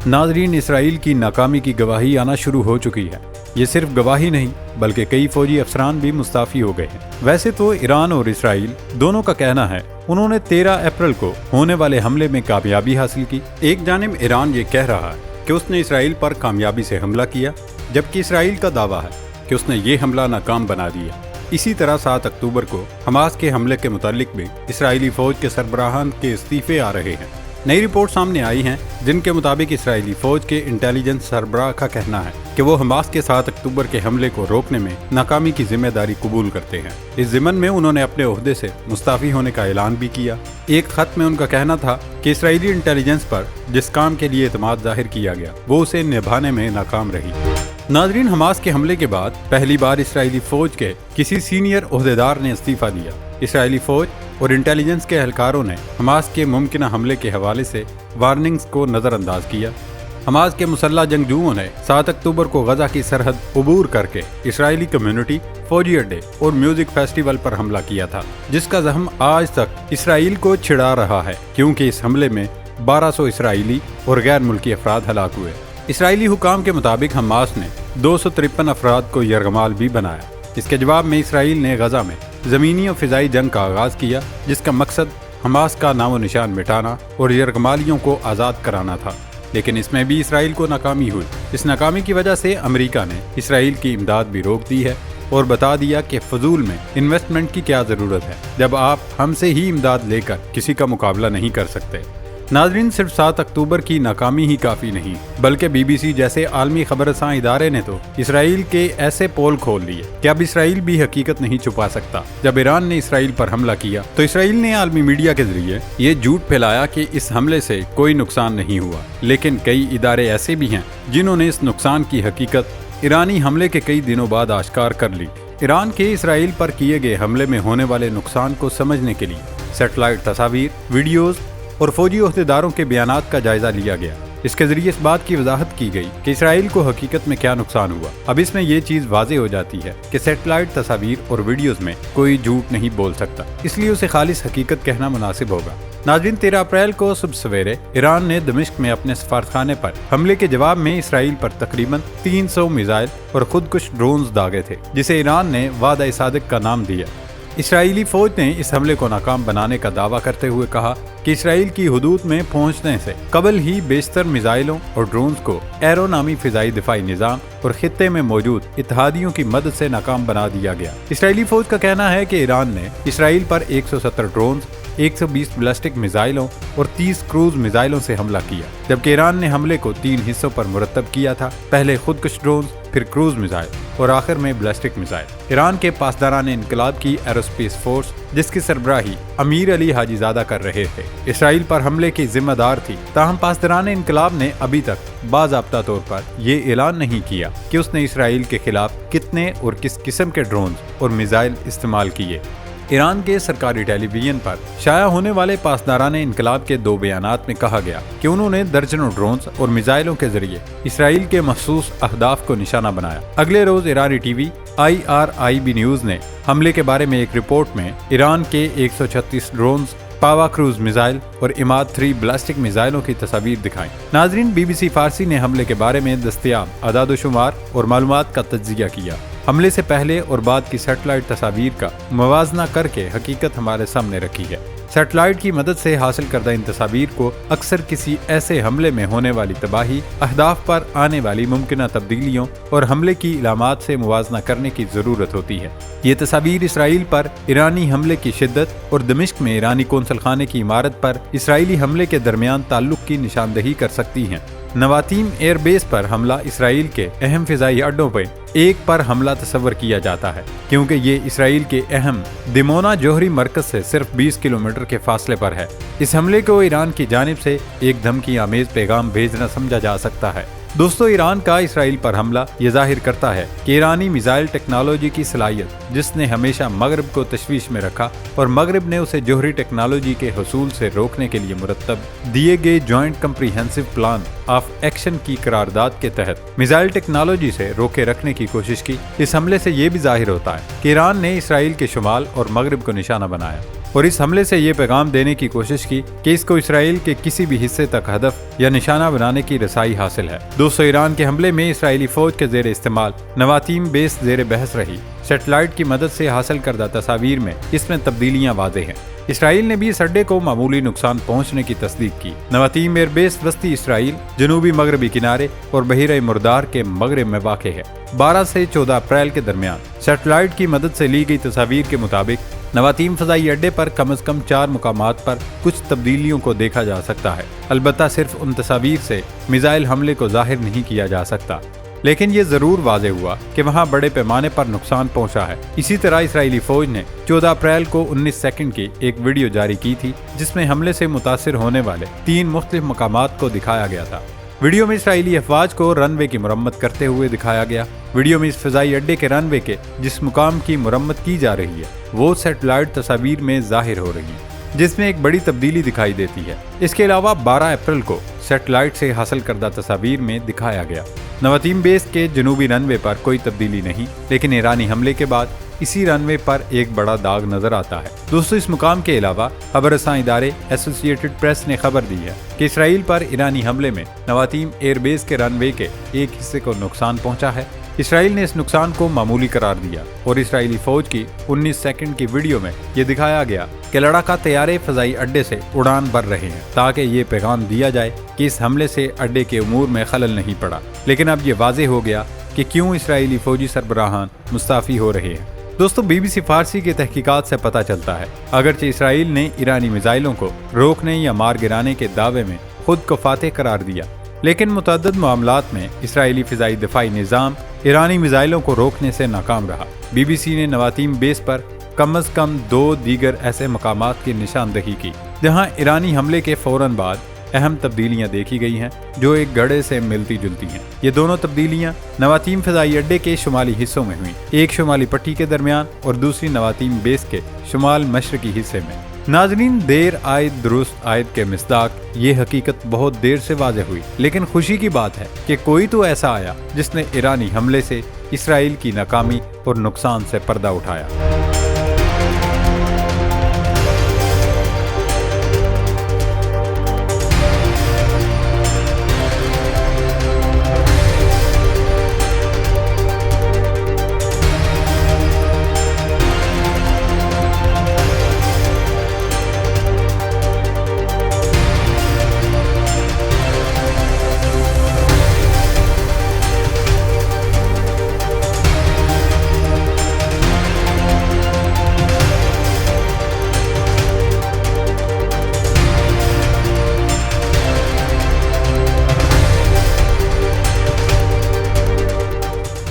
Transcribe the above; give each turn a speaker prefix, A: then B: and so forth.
A: ناظرین، اسرائیل کی ناکامی کی گواہی آنا شروع ہو چکی ہے۔ یہ صرف گواہی نہیں بلکہ کئی فوجی افسران بھی مستعفی ہو گئے ہیں۔ ویسے تو ایران اور اسرائیل دونوں کا کہنا ہے انہوں نے 13 اپریل کو ہونے والے حملے میں کامیابی حاصل کی۔ ایک جانب ایران یہ کہہ رہا ہے کہ اس نے اسرائیل پر کامیابی سے حملہ کیا، جبکہ اسرائیل کا دعویٰ ہے کہ اس نے یہ حملہ ناکام بنا دیا۔ اسی طرح 7 اکتوبر کو حماس کے حملے کے متعلق بھی اسرائیلی فوج کے سربراہان کے استعفے آ رہے ہیں۔ نئی رپورٹ سامنے آئی ہیں جن کے مطابق اسرائیلی فوج کے انٹیلیجنس سربراہ کا کہنا ہے کہ وہ حماس کے 7 اکتوبر کے حملے کو روکنے میں ناکامی کی ذمہ داری قبول کرتے ہیں۔ اس ضمن میں انہوں نے اپنے عہدے سے مستعفی ہونے کا اعلان بھی کیا۔ ایک خط میں ان کا کہنا تھا کہ اسرائیلی انٹیلیجنس پر جس کام کے لیے اعتماد ظاہر کیا گیا وہ اسے نبھانے میں ناکام رہی۔ ناظرین، حماس کے حملے کے بعد پہلی بار اسرائیلی فوج کے کسی سینئر عہدیدار نے استعفیٰ دیا۔ اسرائیلی فوج اور انٹیلیجنس کے اہلکاروں نے حماس کے ممکنہ حملے کے حوالے سے وارننگز کو نظر انداز کیا۔ حماس کے مسلح جنگجوؤں نے 7 اکتوبر کو غزہ کی سرحد عبور کر کے اسرائیلی کمیونٹی، فوجی اڈے اور میوزک فیسٹیول پر حملہ کیا تھا، جس کا زخم آج تک اسرائیل کو چھڑا رہا ہے، کیونکہ اس حملے میں 1200 اسرائیلی اور غیر ملکی افراد ہلاک ہوئے۔ اسرائیلی حکام کے مطابق حماس نے 253 افراد کو یرغمال بھی بنایا۔ اس کے جواب میں اسرائیل نے غزہ میں زمینی اور فضائی جنگ کا آغاز کیا، جس کا مقصد حماس کا نام و نشان مٹانا اور یرغمالیوں کو آزاد کرانا تھا، لیکن اس میں بھی اسرائیل کو ناکامی ہوئی۔ اس ناکامی کی وجہ سے امریکہ نے اسرائیل کی امداد بھی روک دی ہے اور بتا دیا کہ فضول میں انویسٹمنٹ کی کیا ضرورت ہے جب آپ ہم سے ہی امداد لے کر کسی کا مقابلہ نہیں کر سکتے۔ ناظرین، صرف 7 اکتوبر کی ناکامی ہی کافی نہیں، بلکہ BBC جیسے عالمی خبر رساں ادارے نے تو اسرائیل کے ایسے پول کھول دیے کہ اب اسرائیل بھی حقیقت نہیں چھپا سکتا۔ جب ایران نے اسرائیل پر حملہ کیا تو اسرائیل نے عالمی میڈیا کے ذریعے یہ جھوٹ پھیلایا کہ اس حملے سے کوئی نقصان نہیں ہوا، لیکن کئی ادارے ایسے بھی ہیں جنہوں نے اس نقصان کی حقیقت ایرانی حملے کے کئی دنوں بعد آشکار کر لی۔ ایران کے اسرائیل پر کیے گئے حملے میں ہونے والے نقصان کو سمجھنے کے لیے سیٹلائٹ تصاویر، ویڈیوز اور فوجی عہدیداروں کے بیانات کا جائزہ لیا گیا۔ اس کے ذریعے اس بات کی وضاحت کی گئی کہ اسرائیل کو حقیقت میں کیا نقصان ہوا۔ اب اس میں یہ چیز واضح ہو جاتی ہے کہ سیٹلائٹ تصاویر اور ویڈیوز میں کوئی جھوٹ نہیں بول سکتا، اس لیے اسے خالص حقیقت کہنا مناسب ہوگا۔ ناظرین، 13 اپریل کو صبح سویرے ایران نے دمشق میں اپنے سفارتخانے پر حملے کے جواب میں اسرائیل پر تقریباً 300 میزائل اور خودکش ڈرونز داغے تھے، جسے ایران نے وعدہ صادق کا نام دیا۔ اسرائیلی فوج نے اس حملے کو ناکام بنانے کا دعویٰ کرتے ہوئے کہا کہ اسرائیل کی حدود میں پہنچنے سے قبل ہی بیشتر میزائلوں اور ڈرونز کو ایرو نامی فضائی دفاعی نظام اور خطے میں موجود اتحادیوں کی مدد سے ناکام بنا دیا گیا۔ اسرائیلی فوج کا کہنا ہے کہ ایران نے اسرائیل پر 170 ڈرونز، 120 بیلسٹک میزائلوں اور 30 کروز میزائلوں سے حملہ کیا، جبکہ ایران نے حملے کو 3 حصوں پر مرتب کیا تھا، پہلے خودکش ڈرونز، پھر کروز میزائل اور آخر میں بیلسٹک میزائل۔ ایران کے پاسداران انقلاب کی ایروسپیس فورس، جس کی سربراہی امیر علی حاجی زادہ کر رہے تھے، اسرائیل پر حملے کی ذمہ دار تھی، تاہم پاسداران انقلاب نے ابھی تک باضابطہ طور پر یہ اعلان نہیں کیا کہ اس نے اسرائیل کے خلاف کتنے اور کس قسم کے ڈرونز اور میزائل استعمال کیے۔ ایران کے سرکاری ٹیلی ویژن پر شائع ہونے والے پاسداران انقلاب کے 2 بیانات میں کہا گیا کہ انہوں نے درجنوں ڈرونز اور میزائلوں کے ذریعے اسرائیل کے مخصوص اہداف کو نشانہ بنایا۔ اگلے روز ایرانی ٹی وی IRIB نیوز نے حملے کے بارے میں ایک رپورٹ میں ایران کے 136 ڈرونز، پاوا کروز میزائل اور اماد 3 بلاسٹک میزائلوں کی تصاویر دکھائیں۔ ناظرین، BBC فارسی نے حملے کے بارے میں دستیاب اعداد و شمار اور معلومات کا تجزیہ کیا۔ حملے سے پہلے اور بعد کی سیٹلائٹ تصاویر کا موازنہ کر کے حقیقت ہمارے سامنے رکھی ہے۔ سیٹلائٹ کی مدد سے حاصل کردہ ان تصاویر کو اکثر کسی ایسے حملے میں ہونے والی تباہی، اہداف پر آنے والی ممکنہ تبدیلیوں اور حملے کی علامات سے موازنہ کرنے کی ضرورت ہوتی ہے۔ یہ تصاویر اسرائیل پر ایرانی حملے کی شدت اور دمشق میں ایرانی قونصل خانے کی عمارت پر اسرائیلی حملے کے درمیان تعلق کی نشاندہی کر سکتی ہیں۔ نواتیم ایئر بیس پر حملہ اسرائیل کے اہم فضائی اڈوں پہ ایک پر حملہ تصور کیا جاتا ہے، کیونکہ یہ اسرائیل کے اہم دیمونا جوہری مرکز سے صرف 20 کلومیٹر کے فاصلے پر ہے۔ اس حملے کو ایران کی جانب سے ایک دھمکی آمیز پیغام بھیجنا سمجھا جا سکتا ہے۔ دوستو، ایران کا اسرائیل پر حملہ یہ ظاہر کرتا ہے کہ ایرانی میزائل ٹیکنالوجی کی صلاحیت، جس نے ہمیشہ مغرب کو تشویش میں رکھا اور مغرب نے اسے جوہری ٹیکنالوجی کے حصول سے روکنے کے لیے مرتب دیے گئے joint comprehensive plan of action کی قرارداد کے تحت میزائل ٹیکنالوجی سے روکے رکھنے کی کوشش کی۔ اس حملے سے یہ بھی ظاہر ہوتا ہے کہ ایران نے اسرائیل کے شمال اور مغرب کو نشانہ بنایا۔ اور اس حملے سے یہ پیغام دینے کی کوشش کی کہ اس کو اسرائیل کے کسی بھی حصے تک ہدف یا نشانہ بنانے کی رسائی حاصل ہے۔ دوستو، ایران کے حملے میں اسرائیلی فوج کے زیر استعمال نواتیم بیس زیر بحث رہی۔ سیٹلائٹ کی مدد سے حاصل کردہ تصاویر میں اس میں تبدیلیاں واضح ہیں۔ اسرائیل نے بھی اس اڈے کو معمولی نقصان پہنچنے کی تصدیق کی۔ نواتیم ایئر بیس وسطی اسرائیل، جنوبی مغربی کنارے اور بحیرہ مردار کے مغرب میں واقع ہے۔ 12 سے 14 اپریل کے درمیان سیٹلائٹ کی مدد سے لی گئی تصاویر کے مطابق نواتیم فضائی اڈے پر کم از کم 4 مقامات پر کچھ تبدیلیوں کو دیکھا جا سکتا ہے۔ البتہ صرف ان تصاویر سے میزائل حملے کو ظاہر نہیں کیا جا سکتا، لیکن یہ ضرور واضح ہوا کہ وہاں بڑے پیمانے پر نقصان پہنچا ہے۔ اسی طرح اسرائیلی فوج نے 14 اپریل کو 19 سیکنڈ کی ایک ویڈیو جاری کی تھی جس میں حملے سے متاثر ہونے والے 3 مختلف مقامات کو دکھایا گیا تھا۔ ویڈیو میں اسرائیلی افواج کو رن وے کی مرمت کرتے ہوئے دکھایا گیا۔ ویڈیو میں اس فضائی اڈے کے رن وے کے جس مقام کی مرمت کی جا رہی ہے وہ سیٹلائٹ تصاویر میں ظاہر ہو رہی ہے، جس میں ایک بڑی تبدیلی دکھائی دیتی ہے۔ اس کے علاوہ 12 اپریل کو سیٹلائٹ سے حاصل کردہ تصاویر میں دکھایا گیا نواتیم بیس کے جنوبی رن وے پر کوئی تبدیلی نہیں، لیکن ایرانی حملے کے بعد اسی رن وے پر ایک بڑا داغ نظر آتا ہے۔ دوستو، اس مقام کے علاوہ خبر رساں ادارے ایسوسی ایٹڈ پریس نے خبر دی ہے کہ اسرائیل پر ایرانی حملے میں نواتیم ایئر بیس کے رن وے کے ایک حصے کو نقصان پہنچا ہے۔ اسرائیل نے اس نقصان کو معمولی قرار دیا اور اسرائیلی فوج کی 19 سیکنڈ کی ویڈیو میں یہ دکھایا گیا کہ لڑاکا طیارے فضائی اڈے سے اڑان بھر رہے ہیں تاکہ یہ پیغام دیا جائے کہ اس حملے سے اڈے کے امور میں خلل نہیں پڑا۔ لیکن اب یہ واضح ہو گیا کہ کیوں اسرائیلی فوجی سربراہان مستعفی ہو رہے ہیں۔ دوستو، BBC فارسی کی تحقیقات سے پتہ چلتا ہے اگرچہ اسرائیل نے ایرانی میزائلوں کو روکنے یا مار گرانے کے دعوے میں خود کو فاتح قرار دیا، لیکن متعدد معاملات میں اسرائیلی فضائی دفاعی نظام ایرانی میزائلوں کو روکنے سے ناکام رہا۔ BBC نے نواتیم بیس پر کم از کم 2 دیگر ایسے مقامات کی نشاندہی کی جہاں ایرانی حملے کے فوراً بعد اہم تبدیلیاں دیکھی گئی ہیں جو ایک گڑھے سے ملتی جلتی ہیں۔ یہ دونوں تبدیلیاں نواتیم فضائی اڈے کے شمالی حصوں میں ہوئیں، ایک شمالی پٹی کے درمیان اور دوسری نواتیم بیس کے شمال مشرقی حصے میں۔ ناظرین، دیر آئد درست آئد کے مصداق یہ حقیقت بہت دیر سے واضح ہوئی، لیکن خوشی کی بات ہے کہ کوئی تو ایسا آیا جس نے ایرانی حملے سے اسرائیل کی ناکامی اور نقصان سے پردہ اٹھایا۔